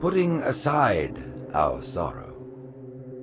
Putting aside our sorrow,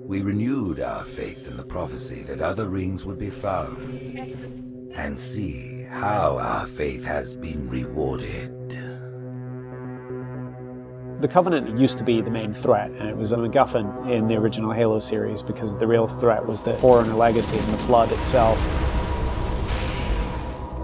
we renewed our faith in the prophecy that other rings would be found, and see how our faith has been rewarded. The Covenant used to be the main threat, and it was a MacGuffin in the original Halo series because the real threat was the Forerunner legacy and the Flood itself.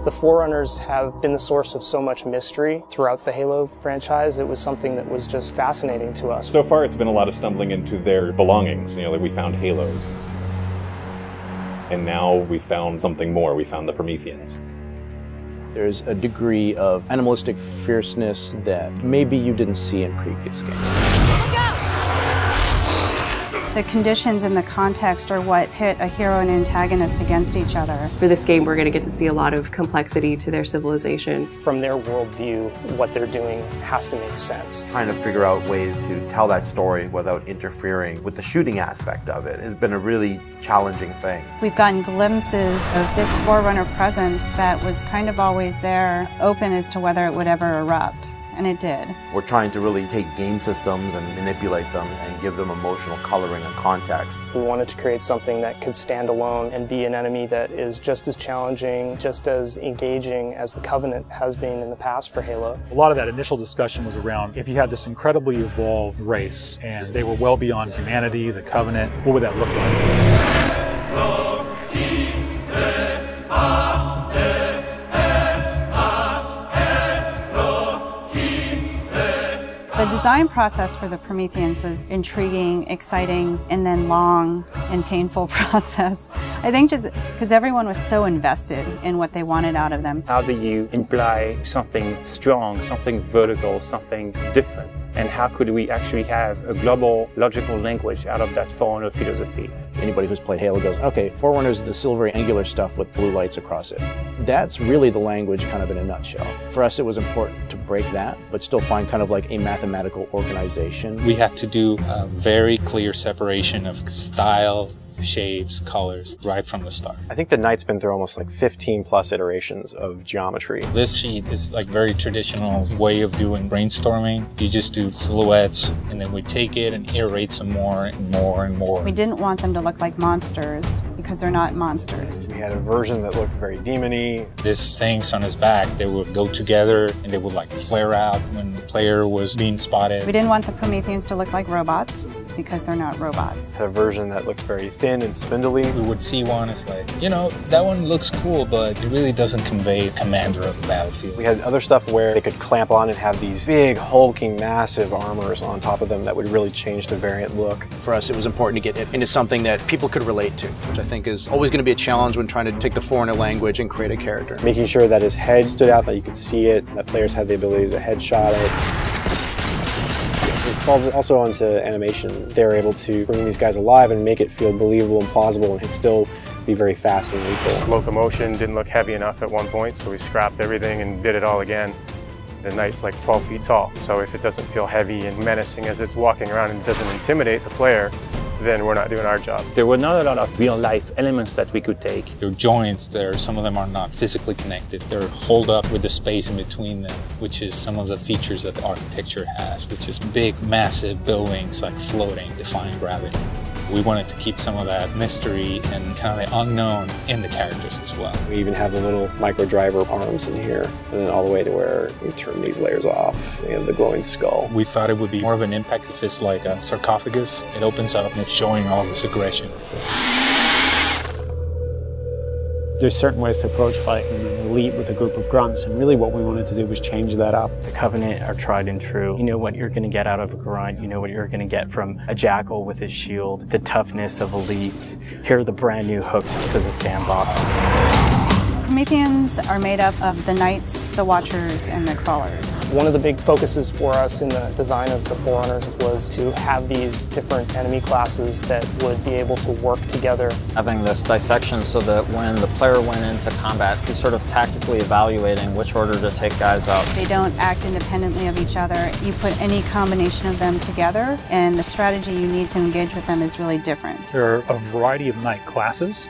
The Forerunners have been the source of so much mystery throughout the Halo franchise. It was something that was just fascinating to us. So far it's been a lot of stumbling into their belongings, like we found Halos. And now we found something more, we found the Prometheans. There's a degree of animalistic fierceness that maybe you didn't see in previous games. The conditions and the context are what pit a hero and antagonist against each other. For this game, we're going to get to see a lot of complexity to their civilization. From their worldview, what they're doing has to make sense. Trying to figure out ways to tell that story without interfering with the shooting aspect of it has been a really challenging thing. We've gotten glimpses of this Forerunner presence that was kind of always there, open as to whether it would ever erupt. And it did. We're trying to really take game systems and manipulate them and give them emotional coloring and context. We wanted to create something that could stand alone and be an enemy that is just as challenging, just as engaging as the Covenant has been in the past for Halo. A lot of that initial discussion was around if you had this incredibly evolved race and they were well beyond humanity, the Covenant, what would that look like? The design process for the Prometheans was intriguing, exciting, and then long and painful process. I think just because everyone was so invested in what they wanted out of them. How do you imply something strong, something vertical, something different? And how could we actually have a global logical language out of that Forerunner philosophy? Anybody who's played Halo goes, okay, Forerunners is the silvery angular stuff with blue lights across it. That's really the language kind of in a nutshell. For us, it was important to break that, but still find kind of like a mathematical organization. We had to do a very clear separation of style, shapes, colors, right from the start. I think the Knight's been through almost like 15 plus iterations of geometry. This sheet is like very traditional way of doing brainstorming. You just do silhouettes and then we take it and iterate some more and more and more. We didn't want them to look like monsters because they're not monsters. We had a version that looked very demon-y. These things on his back, they would go together and they would like flare out when the player was being spotted. We didn't want the Prometheans to look like robots because they're not robots. A version that looked very thin and spindly. We would see one, it's like, you know, that one looks cool, but it really doesn't convey commander of the battlefield. We had other stuff where they could clamp on and have these big, hulking, massive armors on top of them that would really change the variant look. For us, it was important to get it into something that people could relate to, which I think is always going to be a challenge when trying to take the Forerunner language and create a character. Making sure that his head stood out, that you could see it, that players had the ability to headshot it. It falls also onto animation. They were able to bring these guys alive and make it feel believable and plausible and still be very fast and lethal. Locomotion didn't look heavy enough at one point, so we scrapped everything and did it all again. The Knight's like 12 feet tall, so if it doesn't feel heavy and menacing as it's walking around and doesn't intimidate the player, then we're not doing our job. There were not a lot of real-life elements that we could take. There are joints there, some of them are not physically connected. They're holed up with the space in between them, which is some of the features that the architecture has, which is big, massive buildings like floating, defying gravity. We wanted to keep some of that mystery and kind of the unknown in the characters as well. We even have the little micro driver arms in here, and then all the way to where we turn these layers off. We have the glowing skull. We thought it would be more of an impact if it's like a sarcophagus. It opens up and it's showing all this aggression. There's certain ways to approach fighting and lead with a group of grunts, and really what we wanted to do was change that up. The Covenant are tried and true. You know what you're going to get out of a grunt, you know what you're going to get from a jackal with his shield, the toughness of elites. Here are the brand new hooks to the sandbox. Prometheans are made up of the Knights, the Watchers, and the Crawlers. One of the big focuses for us in the design of the Forerunners was to have these different enemy classes that would be able to work together. Having this dissection so that when the player went into combat, he's sort of tactically evaluating which order to take guys out. They don't act independently of each other. You put any combination of them together, and the strategy you need to engage with them is really different. There are a variety of Knight classes.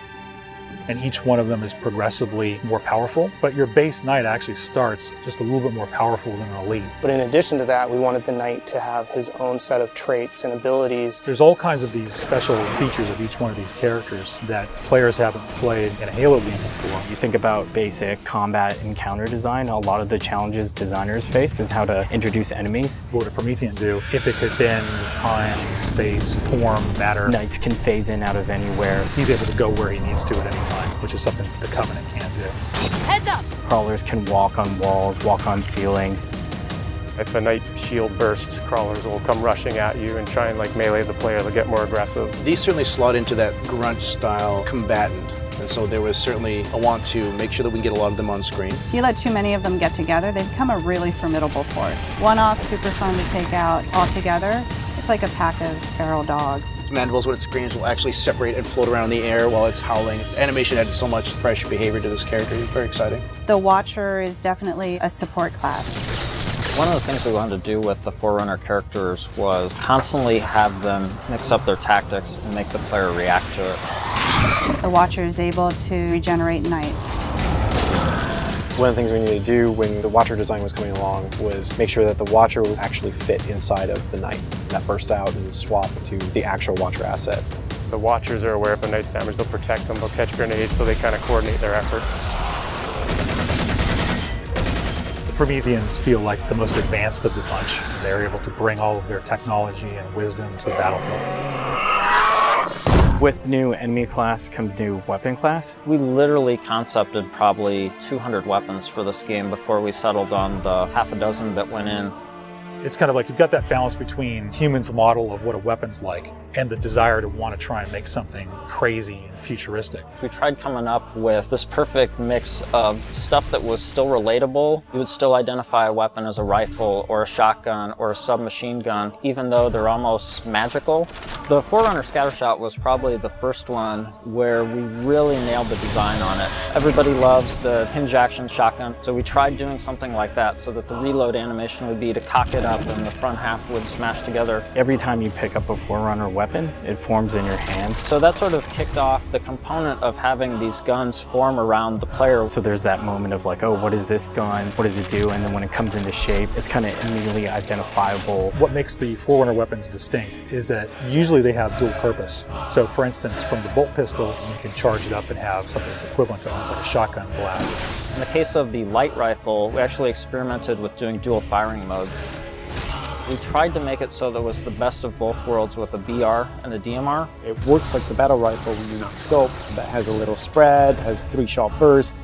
and each one of them is progressively more powerful. But your base knight actually starts just a little bit more powerful than an elite. But in addition to that, we wanted the knight to have his own set of traits and abilities. There's all kinds of these special features of each one of these characters that players haven't played in a Halo game before. You think about basic combat and counter design, a lot of the challenges designers face is how to introduce enemies. What would a Promethean do if it could bend time, space, form, matter? Knights can phase in out of anywhere. He's able to go where he needs to at any time, which is something the Covenant can't do. Heads up! Crawlers can walk on walls, walk on ceilings. If a knight shield bursts, crawlers will come rushing at you and try and like melee the player to get more aggressive. These certainly slot into that grunt style combatant. And so there was certainly a want to make sure that we can get a lot of them on screen. If you let too many of them get together, they become a really formidable force. One-off, super fun to take out all together. It's like a pack of feral dogs. Its mandibles, when it screams, will actually separate and float around in the air while it's howling. The animation added so much fresh behavior to this character. It's very exciting. The Watcher is definitely a support class. One of the things we wanted to do with the Forerunner characters was constantly have them mix up their tactics and make the player react to it. The Watcher is able to regenerate knights. One of the things we needed to do when the Watcher design was coming along was make sure that the Watcher would actually fit inside of the Knight. That bursts out and swap to the actual Watcher asset. The Watchers are aware if a Knight's damaged, they'll protect them, they'll catch grenades, so they kind of coordinate their efforts. The Prometheans feel like the most advanced of the bunch. They're able to bring all of their technology and wisdom to the battlefield. With new enemy class comes new weapon class. We literally concepted probably 200 weapons for this game before we settled on the half a dozen that went in. It's kind of like you've got that balance between humans' model of what a weapon's like and the desire to want to try and make something crazy and futuristic. We tried coming up with this perfect mix of stuff that was still relatable. You would still identify a weapon as a rifle or a shotgun or a submachine gun, even though they're almost magical. The Forerunner Scattershot was probably the first one where we really nailed the design on it. Everybody loves the hinge action shotgun, so we tried doing something like that so that the reload animation would be to cock it up and the front half would smash together. Every time you pick up a Forerunner weapon, it forms in your hand. So that sort of kicked off the component of having these guns form around the player. So there's that moment of like, oh, what is this gun? What does it do? And then when it comes into shape, it's kind of immediately identifiable. What makes the Forerunner weapons distinct is that usually they have dual purpose. So for instance, from the bolt pistol, you can charge it up and have something that's equivalent to almost like a shotgun blast. In the case of the light rifle, we actually experimented with doing dual firing modes. We tried to make it so that it was the best of both worlds with a BR and a DMR. It works like the battle rifle when you're not scoped. That has a little spread, has 3-shot burst,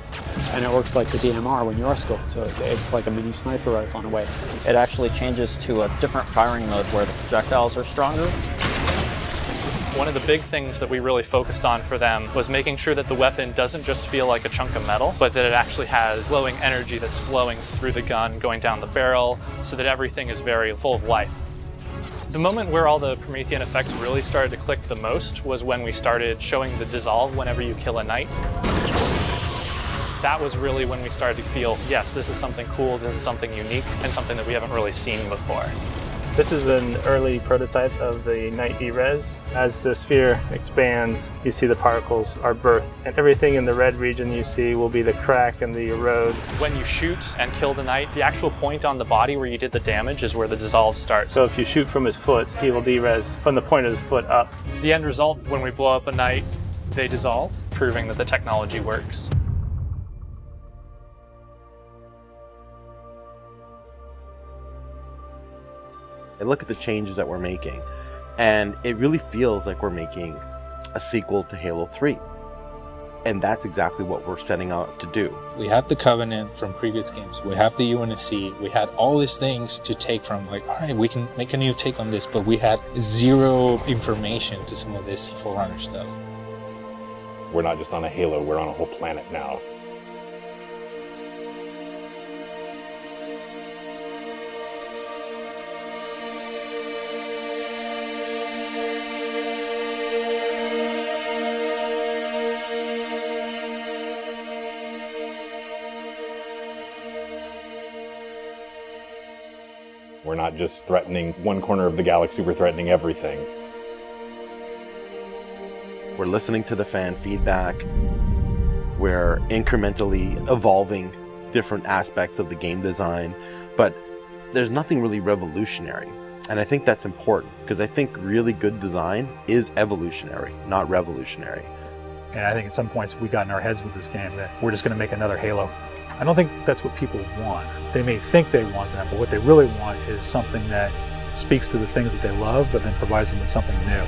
and it works like the DMR when you are scoped. So it's like a mini sniper rifle in a way. It actually changes to a different firing mode where the projectiles are stronger. One of the big things that we really focused on for them was making sure that the weapon doesn't just feel like a chunk of metal, but that it actually has glowing energy that's flowing through the gun, going down the barrel, so that everything is very full of life. The moment where all the Promethean effects really started to click the most was when we started showing the dissolve whenever you kill a knight. That was really when we started to feel, yes, this is something cool, this is something unique, and something that we haven't really seen before. This is an early prototype of the Knight E-Res. As the sphere expands, you see the particles are birthed, and everything in the red region you see will be the crack and the erode. When you shoot and kill the knight, the actual point on the body where you did the damage is where the dissolve starts. So if you shoot from his foot, he will de-res from the point of his foot up. The end result, when we blow up a knight, they dissolve, proving that the technology works. I look at the changes that we're making, and it really feels like we're making a sequel to Halo 3. And that's exactly what we're setting out to do. We have the Covenant from previous games. We have the UNSC. We had all these things to take from, like, all right, we can make a new take on this, but we had zero information to some of this Forerunner stuff. We're not just on a Halo, we're on a whole planet now. We're not just threatening one corner of the galaxy, we're threatening everything. We're listening to the fan feedback. We're incrementally evolving different aspects of the game design, but there's nothing really revolutionary. And I think that's important, because I think really good design is evolutionary, not revolutionary. And I think at some points we got in our heads with this game that we're just going to make another Halo. I don't think that's what people want. They may think they want that, but what they really want is something that speaks to the things that they love, but then provides them with something new.